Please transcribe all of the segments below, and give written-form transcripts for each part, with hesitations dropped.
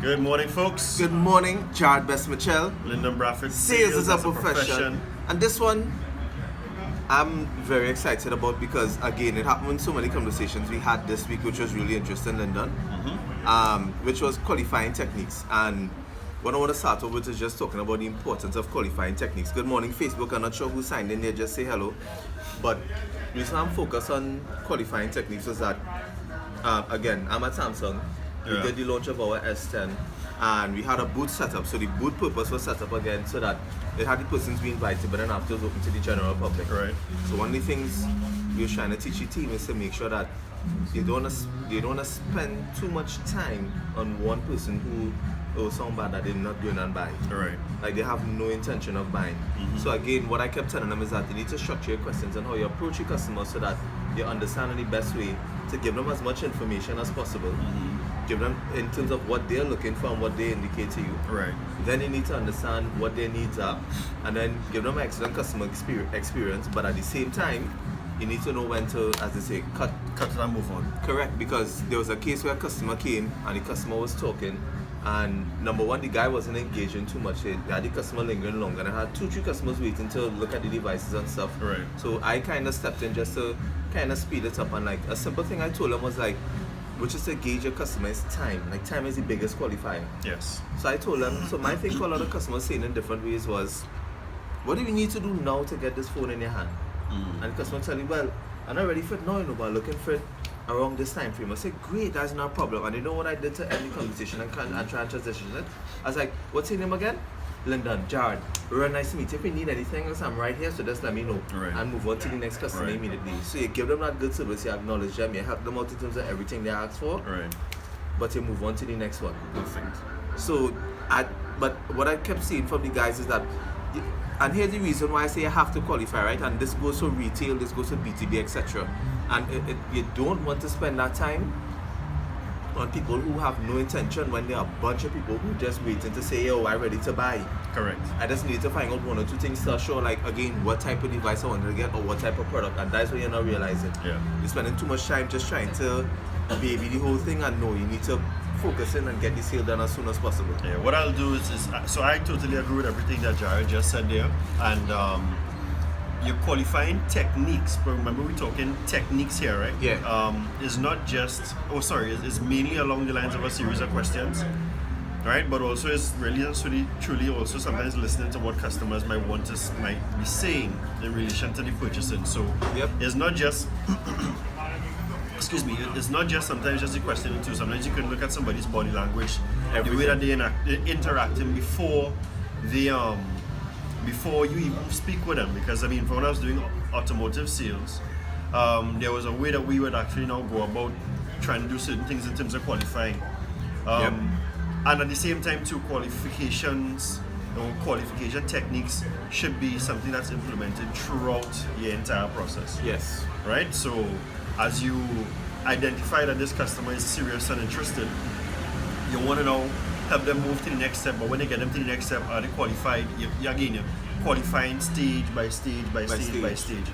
Good morning, folks. Good morning, Jared Best Mitchell. Lyndon Bradford. Sales is a profession. And this one, I'm very excited about because, again, it happened in so many conversations we had this week, which was really interesting, Lyndon, which was qualifying techniques. And what I want to start off with is just talking about the importance of qualifying techniques. Good morning, Facebook. I'm not sure who signed in there, just say hello. But the reason I'm focused on qualifying techniques is that, again, I'm at Samsung. We did the launch of our S10 and we had a booth set up. So the booth purpose was set up again so that it had the persons we invited, but then after it was open to the general public. Right. So one of the things we're trying to teach the team is to make sure that they don't want to spend too much time on one person who was someone bad that they're not going and buying. Right. Like they have no intention of buying. So again, what I kept telling them is that you need to structure your questions and how you approach your customers so that you understand the best way to give them as much information as possible. Give them in terms of what they're looking for and what they indicate to you. Right. Then you need to understand what their needs are, and then give them an excellent customer experience. But at the same time, you need to know when to, as they say, cut it and move on. Correct, because there was a case where a customer came and the customer was talking, and number one, the guy wasn't engaging too much. They had the customer lingering longer, and I had 2-3 customers waiting to look at the devices and stuff. Right. So I kind of stepped in just to kind of speed it up, and like a simple thing I told him was like, which is to gauge your customer's time. Like time is the biggest qualifier. Yes. So I told them, so my thing for a lot of customers saying in different ways was, what do we need to do now to get this phone in your hand? And the customer tell you, well, I'm not ready for it now, you know, but I'm looking for it around this time frame. I said, great, that's not a problem. And you know what I did to end the conversation and try and transition it? I was like, what's your name again? Lyndon, Jared, very nice to meet you. If you need anything else, I'm right here, so just let me know. Right. And move on to the next customer immediately. So you give them that good service, you acknowledge them, you help them out in terms of everything they ask for, but you move on to the next one. Perfect. So, but what I kept seeing from the guys is that, and here's the reason why I say you have to qualify, right? And this goes for retail, this goes for B2B, etc. And you don't want to spend that time on people who have no intention when there are a bunch of people who just waiting to say, yo, I'm ready to buy. Correct. I just need to find out 1 or 2 things to show, like, again, what type of device I want to get or what type of product, and that's what you're not realizing. Yeah. You're spending too much time just trying to baby the whole thing, and no, you need to focus in and get the sale done as soon as possible. Yeah, what I'll do is so I totally agree with everything that Jared just said there, and your qualifying techniques, but remember we're talking techniques here, right? Yeah. Is not just, it's mainly along the lines of a series of questions, right? But also is really truly also sometimes listening to what customers might be saying in relation to the purchasing. So it's not just excuse me, it's not just sometimes just a question too. Sometimes you can look at somebody's body language, the way that they're interacting before you even speak with them. Because I mean, when I was doing automotive sales, there was a way that we would actually now go about trying to do certain things in terms of qualifying. And at the same time too, qualifications or qualification techniques should be something that's implemented throughout the entire process. Yes. Right? So as you identify that this customer is serious and interested, you want to now help them move to the next step. But when they get them to the next step, are they qualified? You're qualifying stage by stage by stage.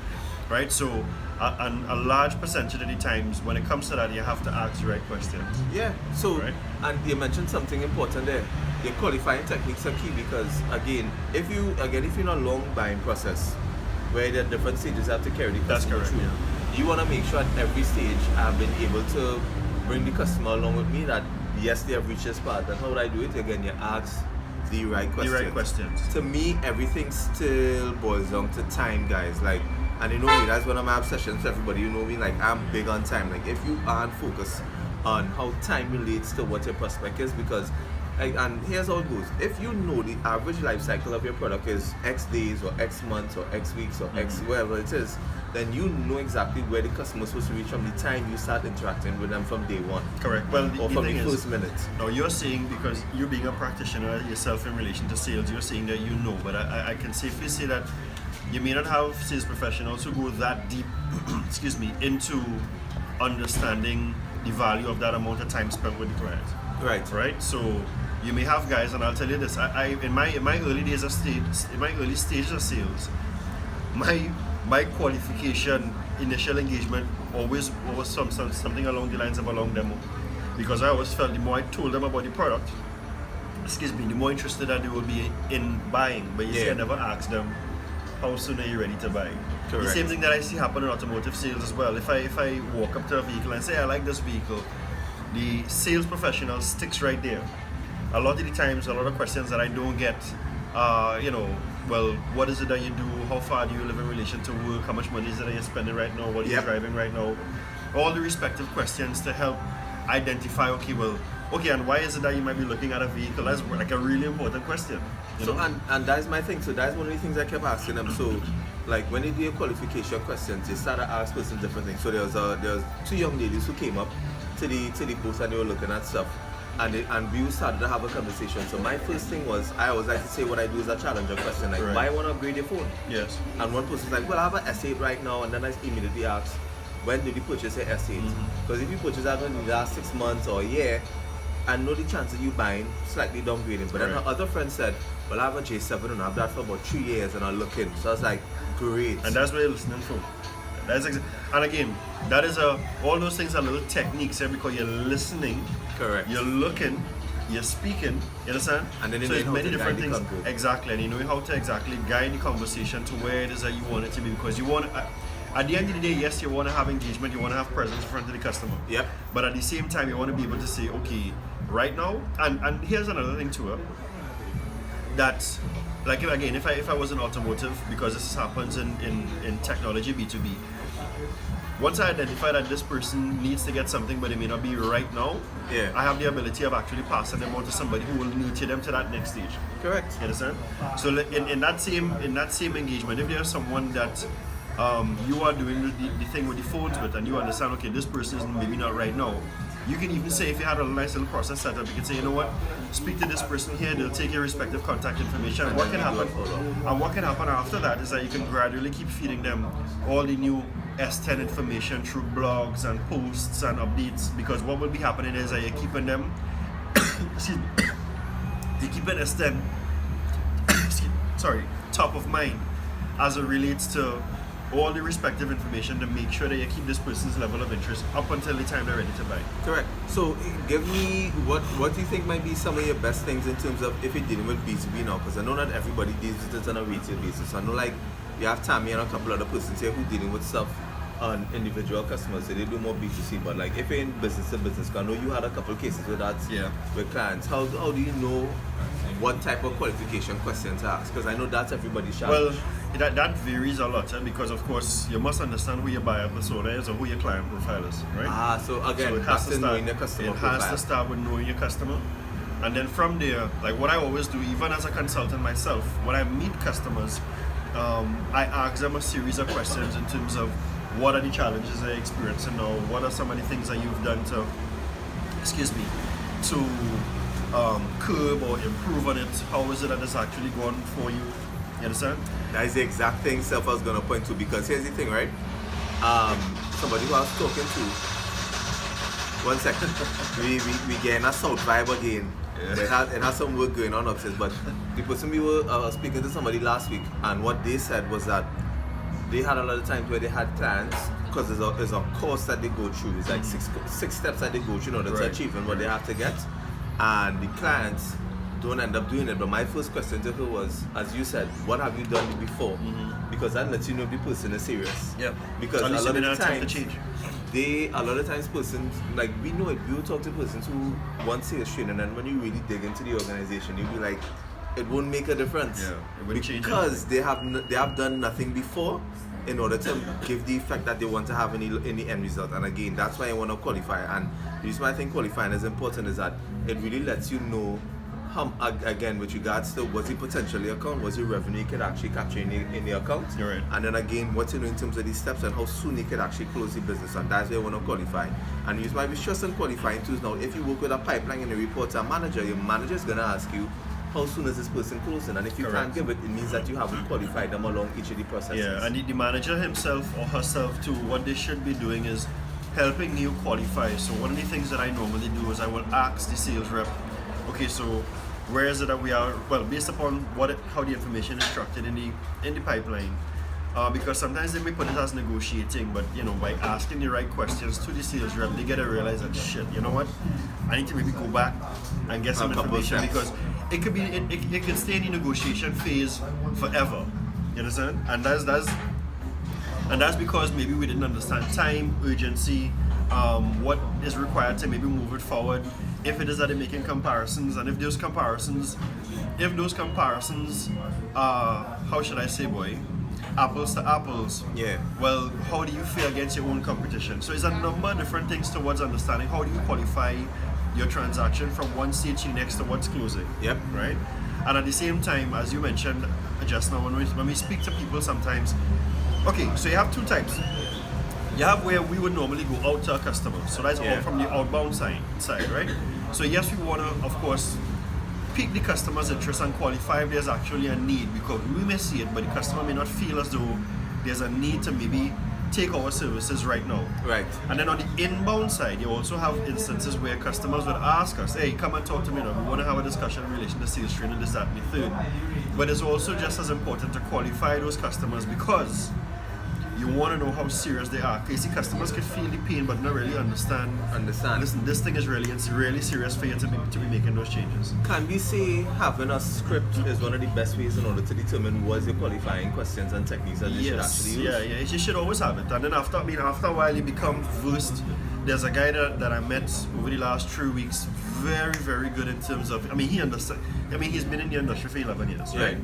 Right? So a large percentage of the times when it comes to that, you have to ask the right questions. Yeah. So, and you mentioned something important there. Your qualifying techniques are key because, again, if you're in a long buying process where there are different stages you have to carry the customer through, you want to make sure at every stage I've been able to bring the customer along with me that yes, they have reached this part. And how would I do it? Again, you ask the right questions. The right questions. To me, everything still boils down to time, guys. Like, and you know me, that's one of my obsessions to everybody. You know me, like I'm big on time. Like if you aren't focused on how time relates to what your prospect is, because and here's how it goes. If you know the average life cycle of your product is X days or X months or X weeks or X whatever it is, then you know exactly where the customer is supposed to reach from the time you start interacting with them from day one. Correct. Well, or from the first minute. No, you're saying, because you being a practitioner yourself in relation to sales, you're saying that you know, but I can safely say that you may not have sales professionals who go that deep excuse me, into understanding the value of that amount of time spent with the client. Right. So you may have guys, and I'll tell you this, I in my early days of early stages of sales, my qualification initial engagement always was something along the lines of a long demo, because I always felt the more I told them about the product, the more interested that they will be in buying. But you see, I never ask them, how soon are you ready to buy? Correct. The same thing that I see happen in automotive sales as well. If I walk up to a vehicle and say, I like this vehicle, the sales professional sticks right there. A lot of the times, a lot of questions that I don't get, well, what is it that you do? How far do you live in relation to work? How much money is it that you're spending right now? What are you driving right now? All the respective questions to help identify, okay, and why is it that you might be looking at a vehicle? That's like a really important question. So, and that's my thing. So that's one of the things I kept asking them. So, like when they do your qualification questions, they started asking person different things. So there was 2 young ladies who came up to the booth and they were looking at stuff. And we started to have a conversation. So my first thing was, I always like to say what I do is a challenger question, like, why want to upgrade your phone? Yes. And one person's like, well, I have an S8 right now, and then I immediately ask, when did you purchase an S8? Because if you purchase that in the last 6 months or a year, I know the chances you buying slightly downgrading. But then her other friend said, well, I have a J7 and I've that for about 3 years and I'm looking. So I was like, great. And that's what you're listening for. And again, that is all those things are little techniques because you're listening. Correct. You're looking, you're speaking, you understand? And then so it's many different things. Exactly. And you know how to exactly guide the conversation to where it is that you want it to be, because you want at the end of the day, yes, you want to have engagement, you want to have presence in front of the customer. Yep. But at the same time, you want to be able to say, okay, right now, and here's another thing to it, that, like again, if I was in automotive, because this happens in technology B2B, once I identify that this person needs to get something but it may not be right now, I have the ability of actually passing them on to somebody who will nurture them to that next stage. Correct. You understand? So in that same engagement, if there's someone that you are doing the thing with the phones with, and you understand, okay, this person is maybe not right now, you can even say, if you had a nice little process set up, you can say, you know what, speak to this person here, they'll take your respective contact information. And what can happen after that is that you can gradually keep feeding them all the new S10 information through blogs and posts and updates, because what will be happening is that you're keeping them you're keeping S10 top of mind as it relates to all the respective information to make sure that you keep this person's level of interest up until the time they're ready to buy. Correct. So give me what do you think might be some of your best things in terms of if you're dealing with B2B now, because I know not everybody deals with it on a retail basis. I know like you have Tammy and a couple other persons here who dealing with stuff on individual customers, so they do more B2C, but like if you're in business to business, I know you had a couple of cases with that with clients. How do you know what type of qualification questions to ask? Because I know that's everybody's challenge. Well, that varies a lot, because of course you must understand who your buyer persona is or who your client profile is, right? So again, it has to knowing your customer profile. Has to start with knowing your customer, and then from there, like what I always do, even as a consultant myself, when I meet customers, I ask them a series of questions in terms of what are the challenges they're experiencing now, what are some of the things that you've done to curb or improve on it, how is it that it's actually gone for you. You understand? That is the exact thing Self was going to point to, because here's the thing, right? Somebody who I was talking to, 1 second, we getting a South vibe again. Yeah. It has some work going on upstairs, but the person we were speaking to somebody last week, and what they said was that they had a lot of times where they had clients, because there's a course that they go through. It's like six steps that they go through in order to achieve and what they have to get, and the clients don't end up doing it. But my first question to her was, as you said, what have you done before? Because that lets you know if the person is serious. Yeah. Because a lot of times change. A lot of times persons, like we know it, we will talk to persons who want sales training, and when you really dig into the organization, you'll be like, it won't make a difference. Yeah, it wouldn't change because they have done nothing before in order to give the effect that they want to have in the end result. And again, that's why I want to qualify. And the reason why I think qualifying is important is that it really lets you know how, again, with regards to what's the potential account, what's the revenue you could actually capture in the account. You're right. And then again, what you know in terms of these steps and how soon you could actually close the business. And that's why I want to qualify. And the reason why we stress on qualifying too is now, if you work with a pipeline and a report to a manager, your manager is going to ask you, how soon is this person closing? And if you can't give it, it means that you haven't qualified them along each of the processes. Yeah, and the manager himself or herself too, what they should be doing is helping you qualify. So one of the things that I normally do is I will ask the sales rep, okay, so where is it that we are? Well, based upon how the information is structured in the pipeline, because sometimes they may put it as negotiating, but by asking the right questions to the sales rep, they get to realize that shit, you know what? I need to maybe go back and get some information, because it could be it can stay in the negotiation phase forever. You understand? And that's because maybe we didn't understand time, urgency, what is required to maybe move it forward. If it is that they're making comparisons, and if those comparisons are, how should I say, boy, apples to apples. Yeah. Well, how do you fare against your own competition? So it's a number of different things towards understanding how do you qualify your transaction from one stage to the next towards closing. Yep. Right? And at the same time, as you mentioned just now, when we speak to people sometimes, okay, so you have two types. You have where we would normally go out to a customer. So that's all from the outbound side, right? So yes, we want to, of course, pique the customer's interest and qualify if there's actually a need, because we may see it, but the customer may not feel as though there's a need to maybe take our services right now. Right. And then on the inbound side, you also have instances where customers would ask us, hey, come and talk to me now. We want to have a discussion in relation to sales training, this, that, and the third. But it's also just as important to qualify those customers, because you want to know how serious they are. Because customers can feel the pain but not really understand. Listen, this thing is it's really serious for you to be making those changes. Can we say having a script is one of the best ways in order to determine what is your qualifying questions and techniques that you should actually use? Yeah, you should always have it. And then after a while you become versed. There's a guy that I met over the last 3 weeks, very, very good in terms of, he understands. He's been in the industry for 11 years, right?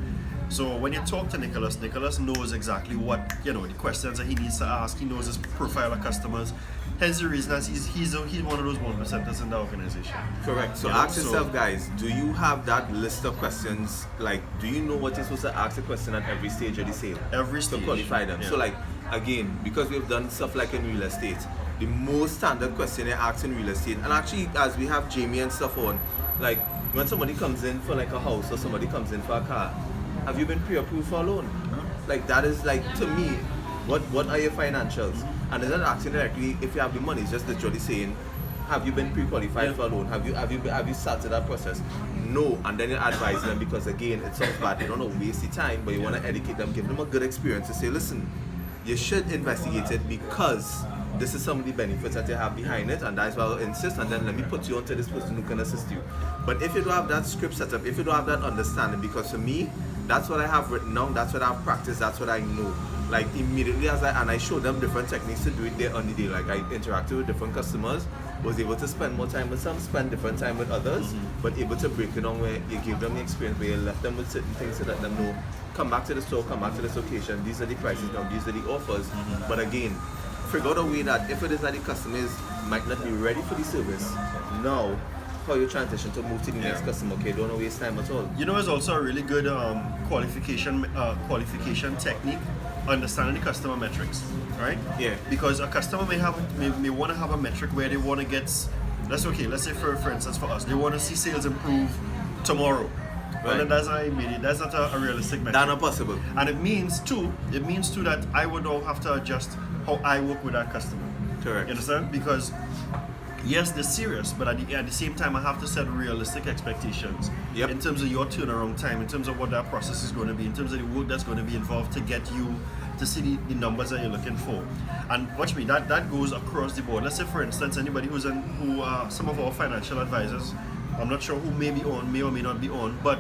So when you talk to Nicholas knows exactly what, the questions that he needs to ask. He knows his profile of customers. Hence the reason that he's one of those 1%ers in the organization. Correct. So ask yourself, guys, do you have that list of questions? Like, do you know what you're supposed to ask a question at every stage of the sale? Every stage. To qualify them. Yeah. So like, again, because we've done stuff like in real estate, the most standard question they ask in real estate, and actually as we have Jamie and stuff on, like when somebody comes in for like a house or somebody comes in for a car, have you been pre-approved for a loan? Like that is like, to me, what are your financials? And it's not asking directly if you have the money, it's just literally saying, have you been pre-qualified for a loan? Have you started that process? No, and then you advise them, because again, it sounds bad, you don't want to waste the time, but you want to educate them, give them a good experience to say, listen, you should investigate it because this is some of the benefits that you have behind it, and that's why I'll insist, and then let me put you onto this person who can assist you. But if you don't have that script set up, if you don't have that understanding, because for me, that's what I have written down, that's what I've practiced, that's what I know. Like immediately I show them different techniques to do it there on the day. Like I interacted with different customers, was able to spend more time with some, spend different time with others, but able to break it down where you give them the experience, where you left them with certain things to let them know, come back to the store, come back to this location, these are the prices now, these are the offers. But again, figure out a way that if it is that the customers might not be ready for the service, now how you transition to move to the next customer, okay, don't waste time at all. It's also a really good qualification technique, understanding the customer metrics, right? Yeah. Because a customer may want to have a metric where they want to get, let's say for instance for us, they want to see sales improve tomorrow. Well, then that's not a realistic metric. That's not possible. And it means too that I would now have to adjust how I work with that customer. Correct. You understand? Because yes, they're serious, but at the same time, I have to set realistic expectations in terms of your turnaround time, in terms of what that process is going to be, in terms of the work that's going to be involved to get you to see the numbers that you're looking for. And watch me, that goes across the board. Let's say, for instance, anybody some of our financial advisors, I'm not sure who may or may not be on, but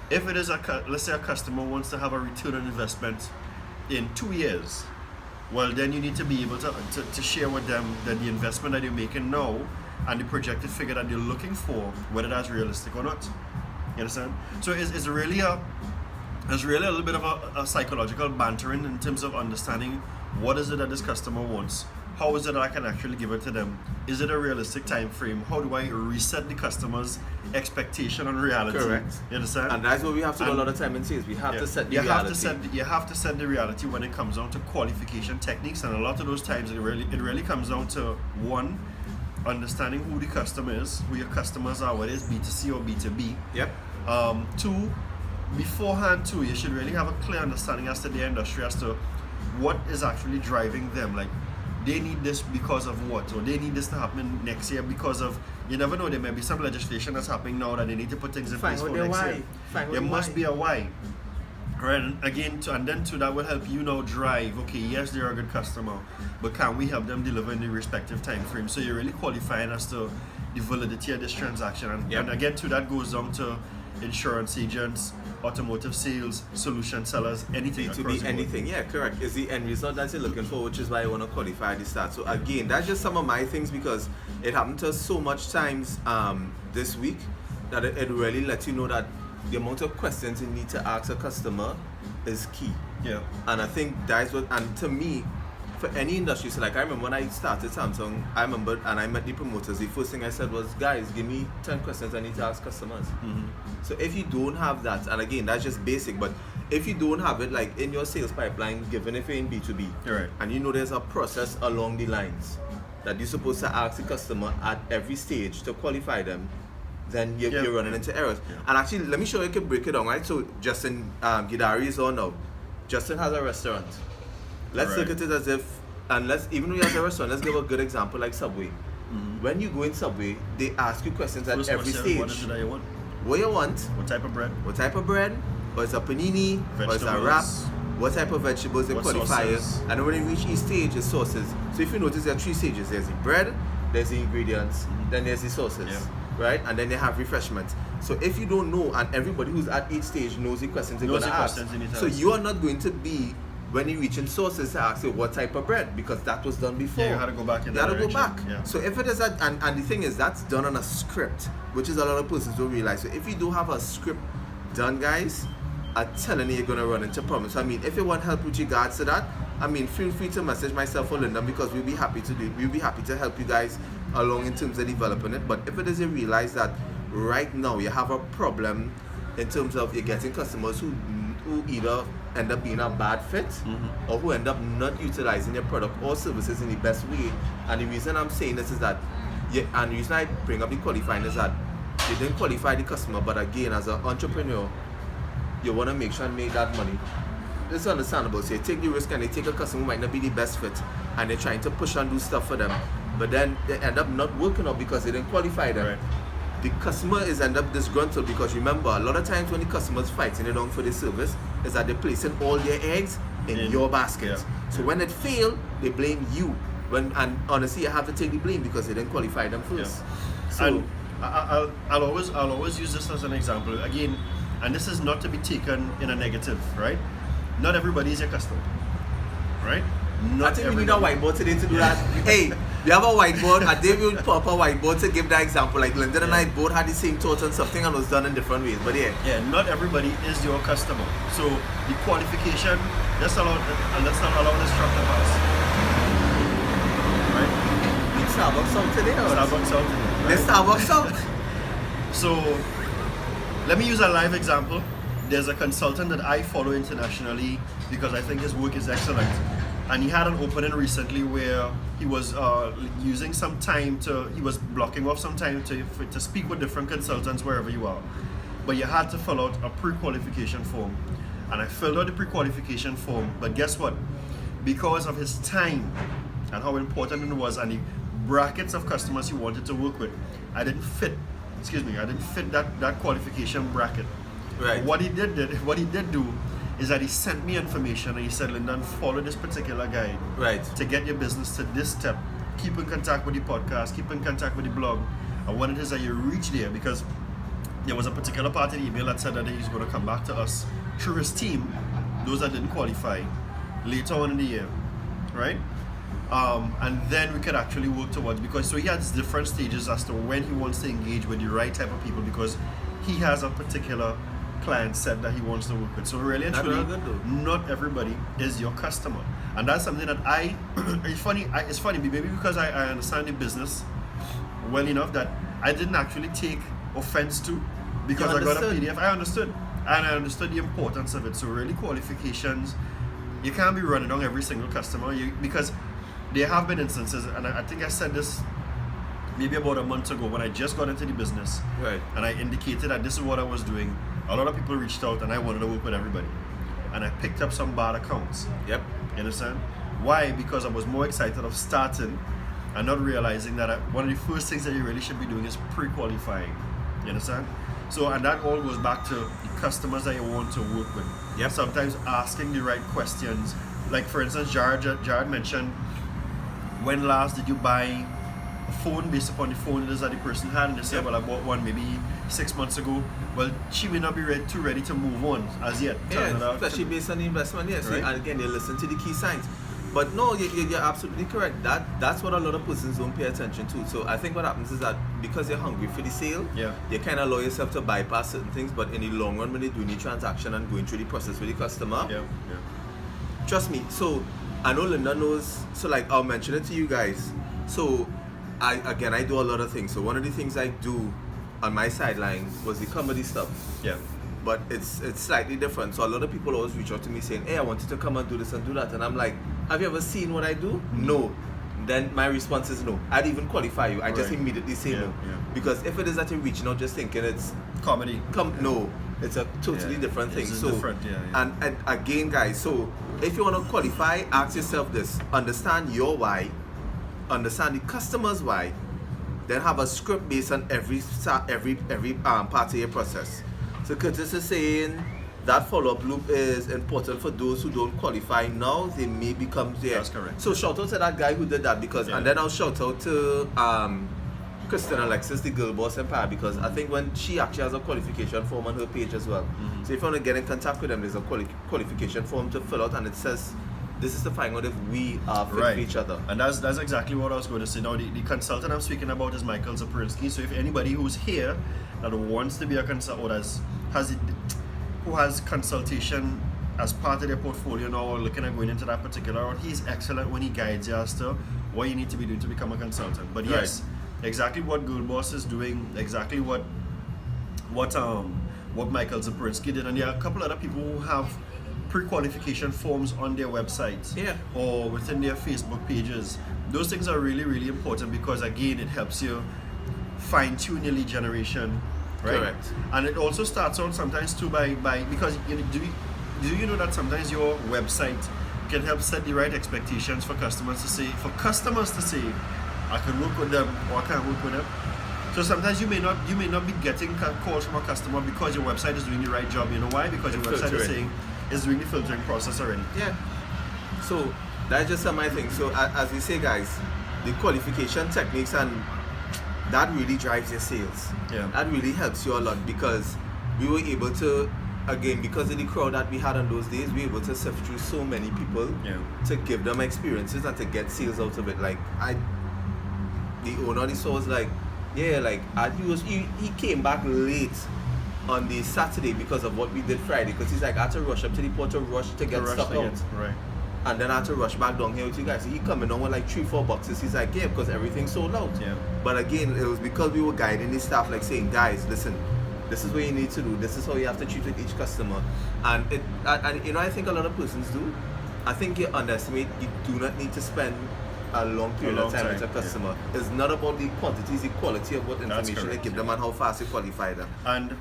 if it is let's say a customer wants to have a return on investment in 2 years, well, then you need to be able to share with them that the investment that you're making now and the projected figure that you're looking for, whether that's realistic or not. You understand? So it's really a little bit of a psychological bantering in terms of understanding what is it that this customer wants. How is it that I can actually give it to them? Is it a realistic time frame? How do I reset the customer's expectation on reality? Correct. You understand? And that's what we have to do a lot of time in sales. We have to set the reality. You have to set the reality when it comes down to qualification techniques, and a lot of those times it really comes down to one, understanding who the customer is, who your customers are, whether it's B2C or B2B. Yep. Two, beforehand too, you should really have a clear understanding as to the industry, as to what is actually driving them. Like, they need this because of what, or they need this to happen next year because of, you never know, there may be some legislation that's happening now that they need to put things in place for next year. There must be a why. Right, and again, that will help you now drive, okay, yes, they're a good customer, but can we help them deliver in the respective time frame? So you're really qualifying as to, the validity of this transaction. And, Yep. and again, too, that goes down to insurance agents, automotive sales, solution sellers, anything. B2B, anything. Yeah, correct. It's the end result that you're looking for, which is why I want to qualify at the start. So again, that's just some of my things because it happened to us so much times this week that it really lets you know that the amount of questions you need to ask a customer is key. Yeah. And I think that's what, and to me, for any industry, so like I remember when I started Samsung, I remember, and I met the promoters, the first thing I said was, guys, give me 10 questions I need to ask customers. Mm-hmm. So if you don't have that, and again, that's just basic, but if you don't have it, like in your sales pipeline, given if you're in B2B, Right. and you know there's a process along the lines that you're supposed to ask the customer at every stage to qualify them, then you're running into errors. Yeah. And actually, let me show you, I can break it down, right? So Justin Gidari is on now. Justin has a restaurant. Let's Right. look at it as if, and let's, even though he has a restaurant, let's give a good example like Subway. Mm-hmm. When you go in Subway, they ask you questions at First every question, stage. what is it that you want? What you want, What type of bread? what type of bread, or it's a panini, or it's a wrap, Vegetables. what type of vegetables, the What qualifiers, sauces? and then when you reach each stage, it's sauces. So if you notice, there are 3 stages. There's the bread, there's the ingredients, then there's the sauces, right? And then they have refreshments. So if you don't know, and everybody who's at each stage knows the questions they're Knows going to the ask, questions you need to so ask. you are not going to be, when you reach in sauces, to ask you what type of bread, because that was done before. Yeah, you had to go back in You that had to go direction. back. Yeah. So if it is that, and the thing is, that's done on a script, which is a lot of persons don't realize. So if you don't have a script done, guys, I'm telling you, you're gonna run into problems. So, I mean, if you want help with regards to that, I mean, feel free to message myself or Linda because we'll be happy to help you guys along in terms of developing it. But if it is you realize that right now you have a problem in terms of you're getting customers who either end up being a bad fit or who end up not utilizing your product or services in the best way. And the reason I'm saying this is that, and the reason I bring up the qualifying is that you didn't qualify the customer, but again, as an entrepreneur, you want to make sure and make that money. It's understandable. So you take the risk and they take a customer who might not be the best fit and they're trying to push and do stuff for them, but then they end up not working out because they didn't qualify them. Right. The customer is end up disgruntled because remember, a lot of times when the customer's fighting it on for the service is that they're placing all their eggs in your basket. Yeah. So when it failed, they blame you. And honestly, you have to take the blame because they didn't qualify them first. Yeah. So And I'll always use this as an example again, and this is not to be taken in a negative, right? Not everybody is your customer, right? Not I think we need a whiteboard today to do that. Hey, we have a whiteboard. A day we will put up a whiteboard to give that example. Like Lyndon and I both had the same thoughts on something and was done in different ways. But yeah. Yeah, not everybody is your customer. So the qualification, let's not allow this truck to pass. Right? Need Starbucks out today or? Starbucks out today. There's Starbucks out. So let me use a live example. There's a consultant that I follow internationally because I think his work is excellent. And he had an opening recently where he was using some time he was blocking off some time to speak with different consultants wherever you are. But you had to fill out a pre-qualification form. And I filled out the pre-qualification form, but guess what? Because of his time and how important it was and the brackets of customers he wanted to work with, I didn't fit that qualification bracket. Right. What he did do is that he sent me information and he said, Lyndon, follow this particular guide. Right. To get your business to this step. Keep in contact with the podcast, keep in contact with the blog. And when it is that you reach there, because there was a particular part of the email that said that he's going to come back to us through his team, those that didn't qualify, later on in the year, right? And then we could actually work towards, because so he has different stages as to when he wants to engage with the right type of people, because he has a particular client set that he wants to work with. So really and truly, not everybody is your customer. And that's something that it's funny maybe because I understand the business well enough that I didn't actually take offense to, because I got a PDF. I understood. And I understood the importance of it. So really qualifications, you can't be running on every single customer because there have been instances, and I think I said this maybe about a month ago when I just got into the business, right? And I indicated that this is what I was doing. A lot of people reached out and I wanted to work with everybody. And I picked up some bad accounts. Yep. You understand? Why? Because I was more excited of starting and not realizing that one of the first things that you really should be doing is pre-qualifying. You understand? So, and that all goes back to the customers that you want to work with. Yep. Sometimes asking the right questions. Like for instance, Jared mentioned, when last did you buy a phone based upon the phone it is that the person had, and they say, well, I bought one maybe 6 months ago. Well, she may not be too ready to move on as yet. Especially based on the investment, yes. Right. And again, you listen to the key signs. But no, you're absolutely correct. That's what a lot of persons don't pay attention to. So I think what happens is that because you're hungry for the sale, you kind of allow yourself to bypass certain things. But in the long run, when you're doing the transaction and going through the process with the customer, trust me. So I know Linda knows. So like I'll mention it to you guys. So I do a lot of things. So one of the things I do on my sideline was the comedy stuff. Yeah. But it's slightly different. So a lot of people always reach out to me saying, hey, I wanted to come and do this and do that. And I'm like, have you ever seen what I do? No. Then my response is no. I'd even qualify you. I just immediately say no. Yeah. Because if it is that you're reaching out just thinking it's comedy. No. It's a totally different thing. It's so different, And again, guys, so if you want to qualify, ask yourself this. Understand your why. Understand the customer's why. Then have a script based on every part of your process. So Curtis is saying that follow-up loop is important for those who don't qualify now. They may become there. That's correct. So shout out to that guy who did that because, and then I'll shout out to Kristen Alexis, the girl boss empire, because I think when she actually has a qualification form on her page as well. So if you want to get in contact with them, there's a qualification form to fill out, and it says this is to find out if we are fit for each other. And that's exactly what I was going to say. Now, the consultant I'm speaking about is Michael Zaporinsky. So if anybody who's here that wants to be a consultant or who has consultation as part of their portfolio now or looking at going into that particular route, he's excellent when he guides you as to what you need to be doing to become a consultant. But yes, exactly what Girl Boss is doing, exactly what Michael Zaporinsky did, and there are a couple other people who have pre-qualification forms on their websites or within their Facebook pages. Those things are really, really important because again, it helps you fine-tune your lead generation, right? Correct. And it also starts out sometimes too by because do you know that sometimes your website can help set the right expectations for customers to say, I can work with them or I can't work with them. So sometimes you may not be getting calls from a customer because your website is doing the right job. You know why? Because your website is doing the filtering process already. Yeah. So that's just my thing. So as we say, guys, the qualification techniques and that really drives your sales. Yeah. That really helps you a lot because we were able to, again, because of the crowd that we had on those days, we were able to sift through so many people to give them experiences and to get sales out of it. Like the owner of the store was like, he came back late on the Saturday because of what we did Friday, because he's like, I had to rush up to the port to rush to get stuff out. Right. And then I had to rush back down here with you guys. So he coming on with like 3-4 boxes. He's like, yeah, because everything's sold out. Yeah. But again, it was because we were guiding the staff, like saying, guys, listen, this is what you need to do. This is how you have to treat with each customer. And I think a lot of persons do. I think you underestimate. You do not need to spend a long period of time with a customer. Yeah. It's not about the quantity, it's the quality of what information they give them and how fast you qualify them. And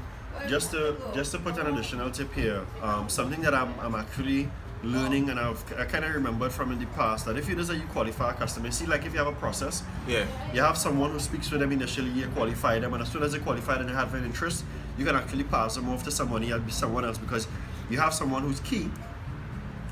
just to put an additional tip here, something that I'm actually learning, and I kind of remembered from in the past, that if it is that you qualify a customer, see, like if you have a process, you have someone who speaks with them initially, you qualify them, and as soon as they qualify and they have an interest, you can actually pass them off to someone else, because you have someone who's key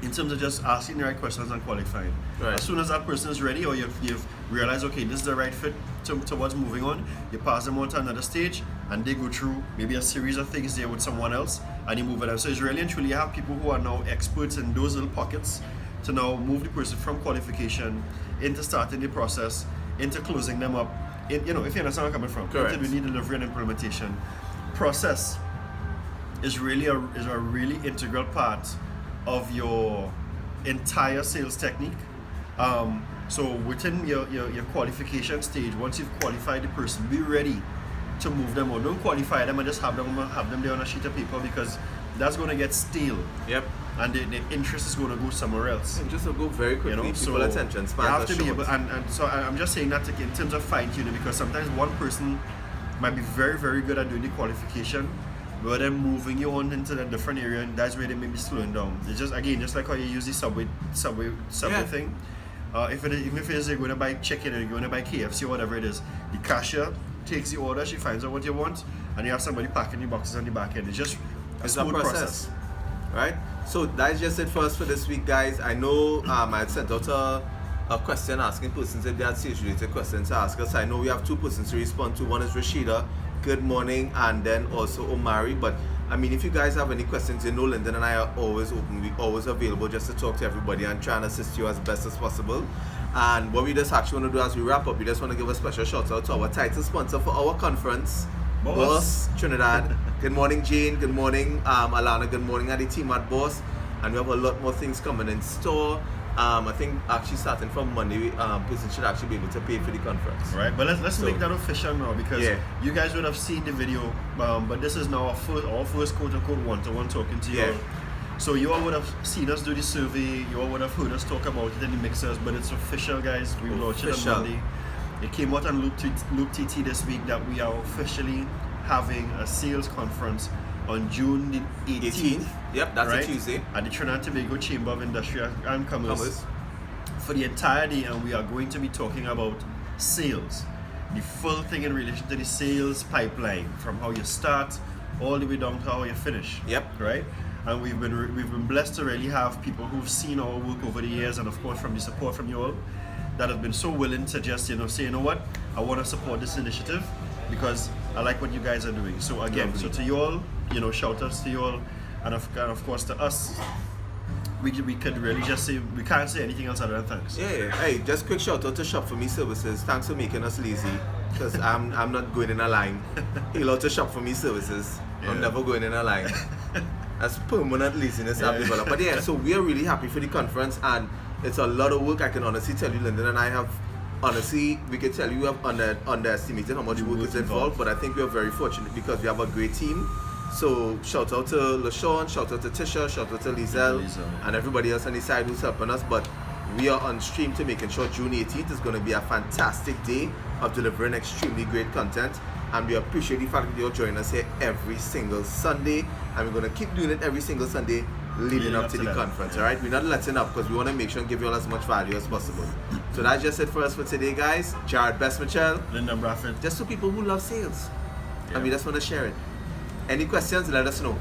in terms of just asking the right questions and qualifying. Right. As soon as that person is ready, or you've realized, okay, this is the right fit towards moving on, you pass them on to another stage, and they go through maybe a series of things there with someone else, and you move it on. So it's really and truly, you have people who are now experts in those little pockets to now move the person from qualification into starting the process, into closing them up. If you understand where I'm coming from. Correct. Into the delivery and implementation process is really a really integral part of your entire sales technique. So within your qualification stage, once you've qualified the person, be ready to move them on. Don't qualify them and just have them there on a sheet of paper, because that's going to get stale. Yep. And the interest is going to go somewhere else. And just to go very quickly, people attention spans you have to are be short. able, and so I'm just saying that in terms of fine tuning, because sometimes one person might be very, very good at doing the qualification, but then moving you on into a different area, and that's where they may be slowing down. It's just like how you use the subway thing. Even if it is you're going to buy chicken or you're going to buy KFC or whatever it is, the cashier takes the order, she finds out what you want, and you have somebody packing the boxes on the back end. It's just a smooth process. Right? So that's just it for us for this week, guys. I know I had sent out a question asking persons if they had sales related questions to ask us. I know we have two persons to respond to. One is Rashida, good morning, and then also Omari. But I mean, if you guys have any questions, you know Lyndon and I are always open. We're always available just to talk to everybody and try and assist you as best as possible. And what we just actually want to do as we wrap up, we just want to give a special shout out to our title sponsor for our conference, Boss Trinidad. Good morning, Jane. Good morning, Alana. Good morning, at the team at Boss. And we have a lot more things coming in store. I think actually starting from Monday, person should actually be able to pay for the conference. Right, but let's make that official now, because you guys would have seen the video, but this is now our first quote-unquote one-to-one talking to you all. So you all would have seen us do the survey, you all would have heard us talk about it in the mixers, but it's official, guys. We launched it on Monday. It came out on Loop TT this week that we are officially having a sales conference on June the 18th. Yep, that's a Tuesday. At the Trinidad and Tobago Chamber of Industry and Commerce. For the entire day, and we are going to be talking about sales. The full thing in relation to the sales pipeline, from how you start all the way down to how you finish. Yep. Right? And we've been blessed to really have people who've seen our work over the years, and of course from the support from you all, that have been so willing to just, say, you know what, I want to support this initiative because I like what you guys are doing. So again, so to you all, shout outs to you all, and of course to us, we could really just say, we can't say anything else other than thanks. Yeah. Hey, just quick shout out to Shop For Me Services. Thanks for making us lazy, because I'm not going in a line. He'll out to Shop For Me Services. I'm never going in a line. That's permanent laziness I've developed. But yeah, so we are really happy for the conference, and it's a lot of work. I can honestly tell you, Lyndon and I have, we can tell you we have underestimated how much work is involved, but I think we are very fortunate because we have a great team. So shout out to LaShawn, shout out to Tisha, shout out to Lizelle, and everybody else on the side who's helping us. But we are on stream to making sure June 18th is going to be a fantastic day of delivering extremely great content. And we appreciate the fact that you're joining us here every single Sunday. And we're going to keep doing it every single Sunday leading up to the conference. All right? We're not letting up because we want to make sure and give you all as much value as possible. So that's just it for us for today, guys. Jared Best Michelle. Lyndon Bradford. Just for people who love sales. And we just want to share it. Any questions, let us know.